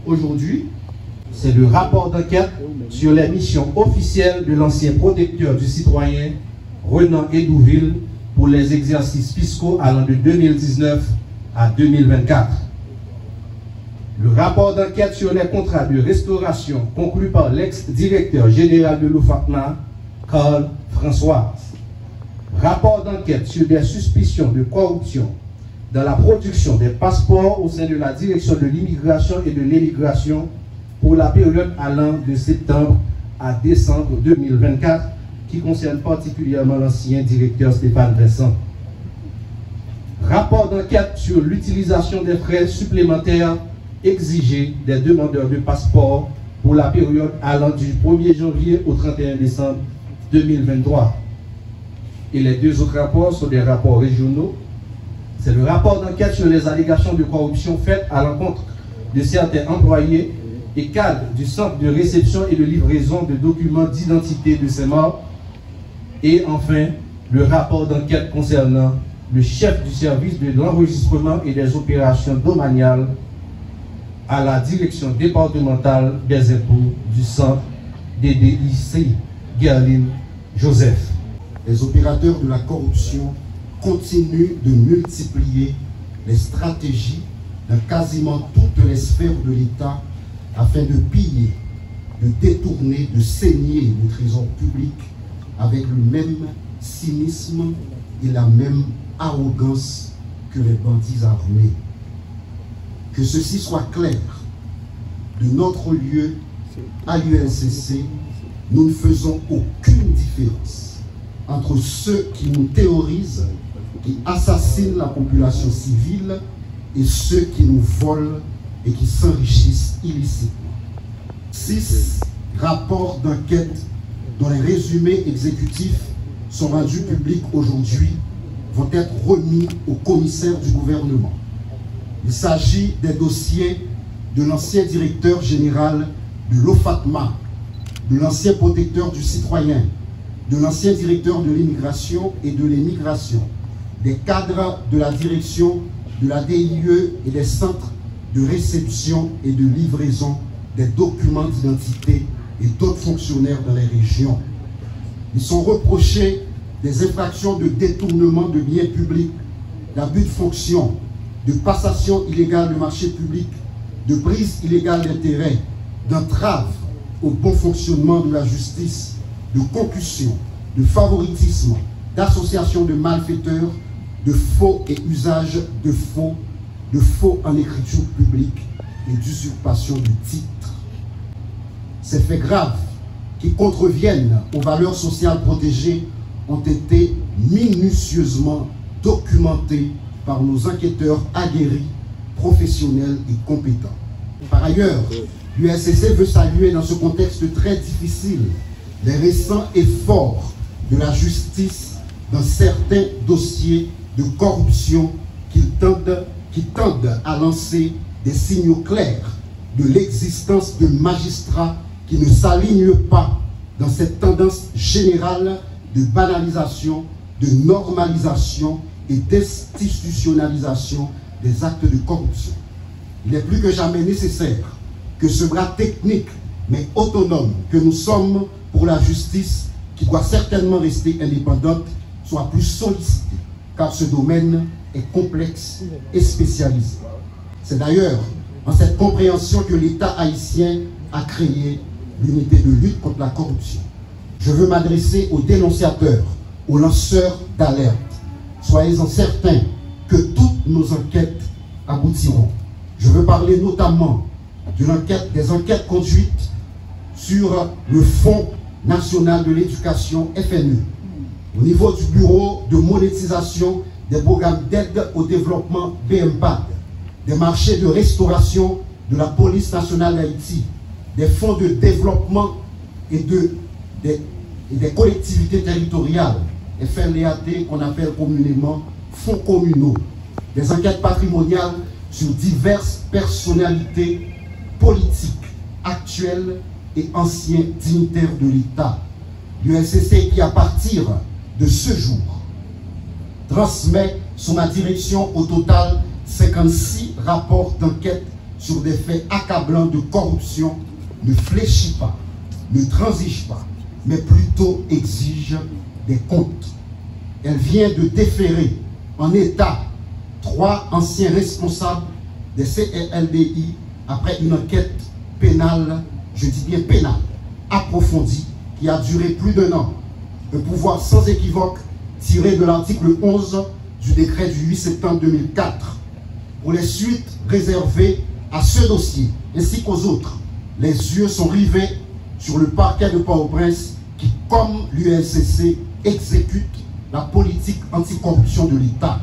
aujourd'hui, c'est le rapport d'enquête sur les missions officielles de l'ancien protecteur du citoyen Renan Edouville pour les exercices fiscaux allant de 2019 à 2024. Le rapport d'enquête sur les contrats de restauration conclu par l'ex-directeur général de l'OFACNA, Carl Françoise. Rapport d'enquête sur des suspicions de corruption dans la production des passeports au sein de la direction de l'immigration et de l'émigration pour la période allant de septembre à décembre 2024, qui concerne particulièrement l'ancien directeur Stéphane Vincent. Rapport d'enquête sur l'utilisation des frais supplémentaires exigés des demandeurs de passeport pour la période allant du 1er janvier au 31 décembre 2023. Et les deux autres rapports sont des rapports régionaux. C'est le rapport d'enquête sur les allégations de corruption faites à l'encontre de certains employés et cadres du centre de réception et de livraison de documents d'identité de ces morts. Et enfin, le rapport d'enquête concernant le chef du service de l'enregistrement et des opérations domaniales à la direction départementale des impôts du centre DDIC, Guerline Joseph. Les opérateurs de la corruption continuent de multiplier les stratégies dans quasiment toutes les sphères de l'État afin de piller, de détourner, de saigner le trésor public avec le même cynisme et la même arrogance que les bandits armés. Que ceci soit clair, de notre lieu à l'UNCC, nous ne faisons aucune différence entre ceux qui nous terrorisent, qui assassinent la population civile, et ceux qui nous volent et qui s'enrichissent illicitement. 6 rapports d'enquête dont les résumés exécutifs sont rendus publics aujourd'hui vont être remis au commissaire du gouvernement. Il s'agit des dossiers de l'ancien directeur général de l'OFACMA, de l'ancien protecteur du citoyen, de l'ancien directeur de l'immigration et de l'émigration, des cadres de la direction de la DIE et des centres de réception et de livraison des documents d'identité et d'autres fonctionnaires dans les régions. Ils sont reprochés des infractions de détournement de biens publics, d'abus de fonction, de passation illégale de marchés publics, de prise illégale d'intérêt, d'entrave au bon fonctionnement de la justice, de concussion, de favoritisme, d'association de malfaiteurs, de faux et usage de faux en écriture publique et d'usurpation de titres. Ces faits graves qui contreviennent aux valeurs sociales protégées ont été minutieusement documentés par nos enquêteurs aguerris, professionnels et compétents. Par ailleurs, l'UNCC veut saluer dans ce contexte très difficile les récents efforts de la justice dans certains dossiers de corruption qui tendent à lancer des signaux clairs de l'existence de magistrats qui ne s'alignent pas dans cette tendance générale de banalisation, de normalisation et d'institutionnalisation des actes de corruption. Il est plus que jamais nécessaire que ce bras technique mais autonome que nous sommes pour la justice, qui doit certainement rester indépendante, soit plus sollicité, car ce domaine est complexe et spécialisé. C'est d'ailleurs en cette compréhension que l'État haïtien a créé l'unité de lutte contre la corruption. Je veux m'adresser aux dénonciateurs, aux lanceurs d'alerte. Soyez-en certains que toutes nos enquêtes aboutiront. Je veux parler notamment des enquêtes conduites sur le Fonds national de l'éducation FNE, au niveau du bureau de monétisation des programmes d'aide au développement BMPAD, des marchés de restauration de la police nationale d'Haïti, des fonds de développement et des collectivités territoriales, FNLAT qu'on appelle communément fonds communaux, des enquêtes patrimoniales sur diverses personnalités politiques actuelles et anciens dignitaires de l'État. L'UNCC qui, à partir de ce jour, transmet sous ma direction au total 56 rapports d'enquête sur des faits accablants de corruption ne fléchit pas, ne transige pas, mais plutôt exige des comptes. Elle vient de déférer en état 3 anciens responsables des CRLDI après une enquête pénale, je dis bien pénale, approfondie, qui a duré plus d'1 an. Un pouvoir sans équivoque tiré de l'article 11 du décret du 8 septembre 2004. Pour les suites réservées à ce dossier, ainsi qu'aux autres, les yeux sont rivés sur le parquet de Port-au-Prince qui, comme l'ULCC, exécute la politique anticorruption de l'État.